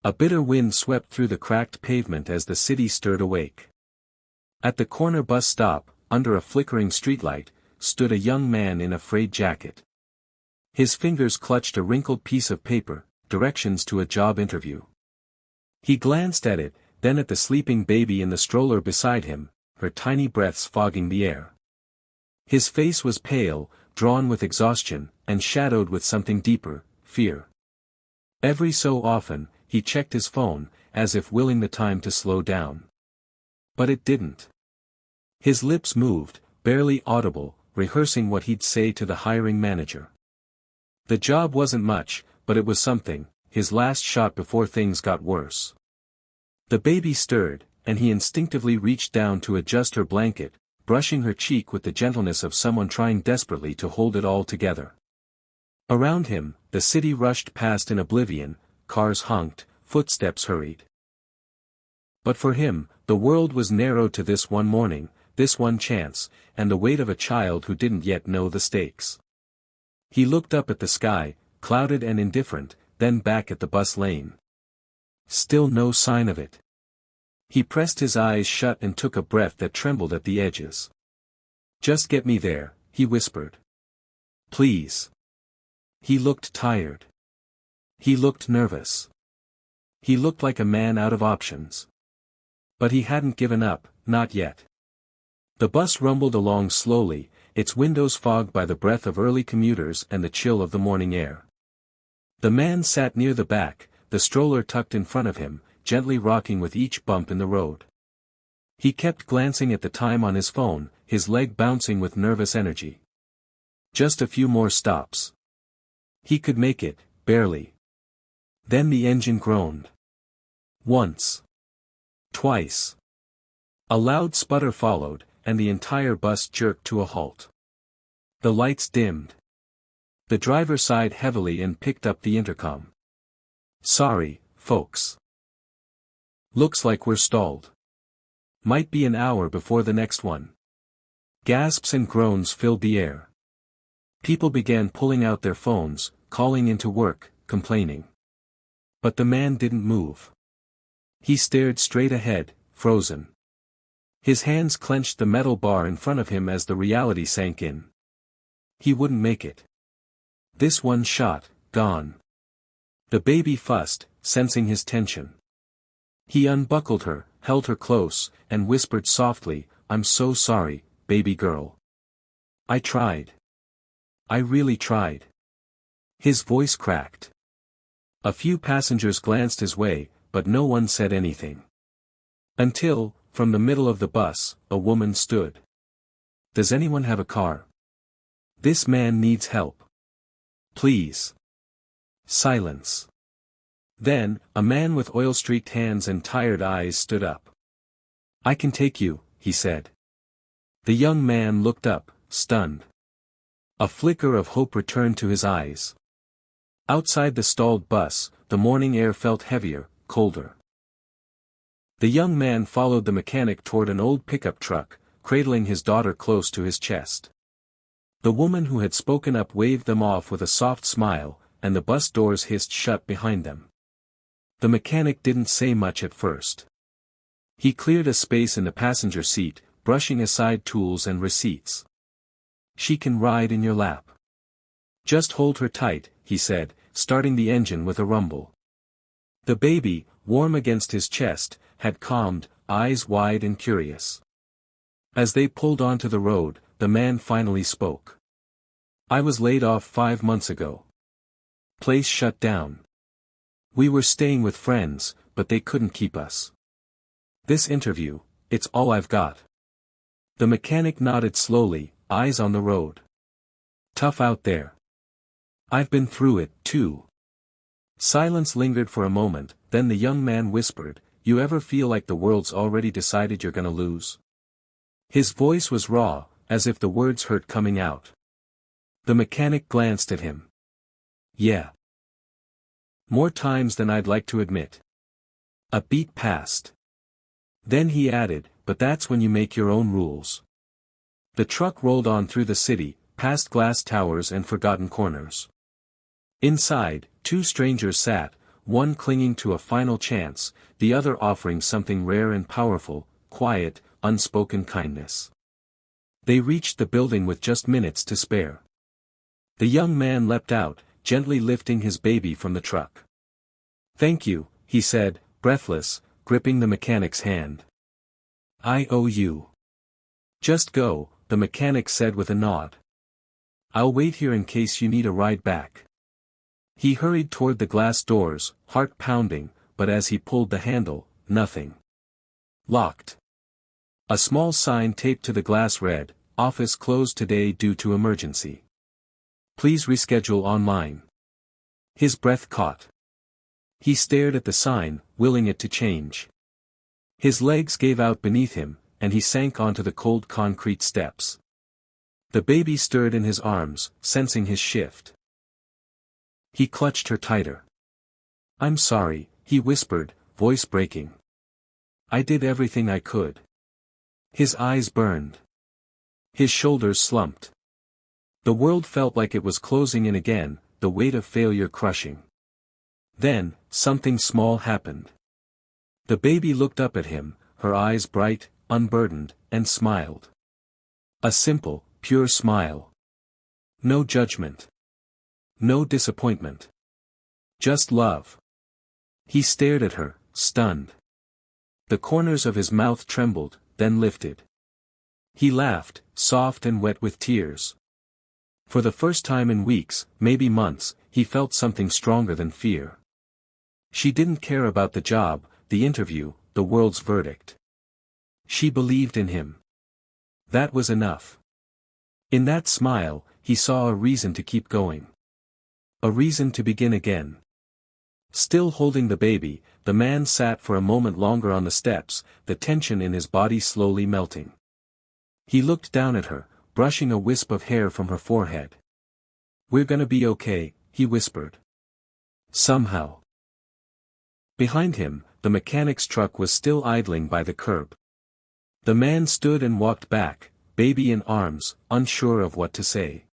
A bitter wind swept through the cracked pavement as the city stirred awake. At the corner bus stop, under a flickering streetlight, stood a young man in a frayed jacket. His fingers clutched a wrinkled piece of paper, directions to a job interview. He glanced at it, then at the sleeping baby in the stroller beside him, her tiny breaths fogging the air. His face was pale, drawn with exhaustion, and shadowed with something deeper, fear. Every so often, he checked his phone, as if willing the time to slow down. But it didn't. His lips moved, barely audible, rehearsing what he'd say to the hiring manager. The job wasn't much, but it was something, his last shot before things got worse. The baby stirred, and he instinctively reached down to adjust her blanket, brushing her cheek with the gentleness of someone trying desperately to hold it all together. Around him, the city rushed past in oblivion, cars honked, footsteps hurried. But for him, the world was narrowed to this one morning, this one chance, and the weight of a child who didn't yet know the stakes. He looked up at the sky, clouded and indifferent, then back at the bus lane. Still no sign of it. He pressed his eyes shut and took a breath that trembled at the edges. "Just get me there," he whispered. "Please." He looked tired. He looked nervous. He looked like a man out of options. But he hadn't given up, not yet. The bus rumbled along slowly, its windows fogged by the breath of early commuters and the chill of the morning air. The man sat near the back, the stroller tucked in front of him, gently rocking with each bump in the road. He kept glancing at the time on his phone, his leg bouncing with nervous energy. Just a few more stops. He could make it, barely. Then the engine groaned. Once. Twice. A loud sputter followed, and the entire bus jerked to a halt. The lights dimmed. The driver sighed heavily and picked up the intercom. "Sorry, folks. Looks like we're stalled. Might be an hour before the next one." Gasps and groans filled the air. People began pulling out their phones, calling into work, complaining. But the man didn't move. He stared straight ahead, frozen. His hands clenched the metal bar in front of him as the reality sank in. He wouldn't make it. This one shot, gone. The baby fussed, sensing his tension. He unbuckled her, held her close, and whispered softly, "I'm so sorry, baby girl. I tried. I really tried." His voice cracked. A few passengers glanced his way, but no one said anything. Until, from the middle of the bus, a woman stood. "Does anyone have a car? This man needs help. Please." Silence. Then, a man with oil-streaked hands and tired eyes stood up. "I can take you," he said. The young man looked up, stunned. A flicker of hope returned to his eyes. Outside the stalled bus, the morning air felt heavier, colder. The young man followed the mechanic toward an old pickup truck, cradling his daughter close to his chest. The woman who had spoken up waved them off with a soft smile, and the bus doors hissed shut behind them. The mechanic didn't say much at first. He cleared a space in the passenger seat, brushing aside tools and receipts. "She can ride in your lap. Just hold her tight," he said, starting the engine with a rumble. The baby, warm against his chest, had calmed, eyes wide and curious. As they pulled onto the road, the man finally spoke. "I was laid off 5 months ago. Place shut down. We were staying with friends, but they couldn't keep us. This interview, it's all I've got." The mechanic nodded slowly, eyes on the road. "Tough out there. I've been through it, too." Silence lingered for a moment, then the young man whispered, "You ever feel like the world's already decided you're gonna lose?" His voice was raw, as if the words hurt coming out. The mechanic glanced at him. "Yeah. More times than I'd like to admit." A beat passed. Then he added, "But that's when you make your own rules." The truck rolled on through the city, past glass towers and forgotten corners. Inside, 2 strangers sat, one clinging to a final chance, the other offering something rare and powerful, quiet, unspoken kindness. They reached the building with just minutes to spare. The young man leapt out, gently lifting his baby from the truck. "Thank you," he said, breathless, gripping the mechanic's hand. "I owe you." "Just go," the mechanic said with a nod. "I'll wait here in case you need a ride back." He hurried toward the glass doors, heart pounding, but as he pulled the handle, nothing. Locked. A small sign taped to the glass read, "Office closed today due to emergency. Please reschedule online." His breath caught. He stared at the sign, willing it to change. His legs gave out beneath him, and he sank onto the cold concrete steps. The baby stirred in his arms, sensing his shift. He clutched her tighter. "I'm sorry," he whispered, voice breaking. "I did everything I could." His eyes burned. His shoulders slumped. The world felt like it was closing in again, the weight of failure crushing. Then, something small happened. The baby looked up at him, her eyes bright, unburdened, and smiled. A simple, pure smile. No judgment. No disappointment. Just love. He stared at her, stunned. The corners of his mouth trembled, then lifted. He laughed, soft and wet with tears. For the first time in weeks, maybe months, he felt something stronger than fear. She didn't care about the job, the interview, the world's verdict. She believed in him. That was enough. In that smile, he saw a reason to keep going. A reason to begin again. Still holding the baby, the man sat for a moment longer on the steps, the tension in his body slowly melting. He looked down at her, brushing a wisp of hair from her forehead. "We're gonna be okay," he whispered. Somehow. Behind him, the mechanic's truck was still idling by the curb. The man stood and walked back, baby in arms, unsure of what to say.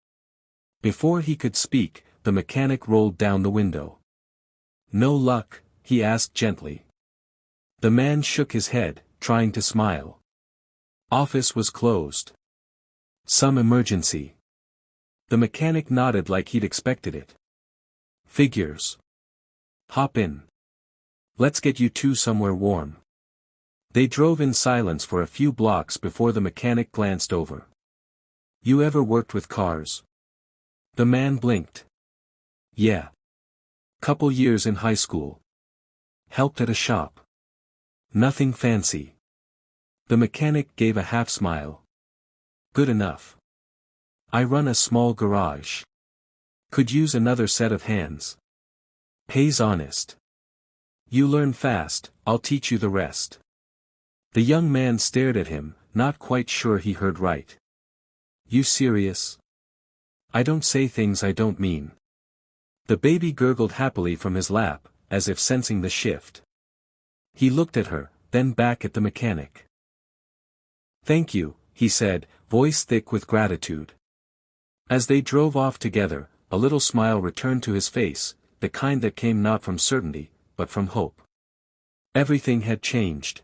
Before he could speak, the mechanic rolled down the window. "No luck?" he asked gently. The man shook his head, trying to smile. "Office was closed. Some emergency." The mechanic nodded like he'd expected it. "Figures. Hop in. Let's get you two somewhere warm." They drove in silence for a few blocks before the mechanic glanced over. "You ever worked with cars?" The man blinked. "Yeah. Couple years in high school. Helped at a shop. Nothing fancy." The mechanic gave a half smile. "Good enough. I run a small garage. Could use another set of hands. Pays honest. You learn fast, I'll teach you the rest." The young man stared at him, not quite sure he heard right. "You serious? I don't say things I don't mean." The baby gurgled happily from his lap, as if sensing the shift. He looked at her, then back at the mechanic. "Thank you," he said, voice thick with gratitude. As they drove off together, a little smile returned to his face, the kind that came not from certainty, but from hope. Everything had changed.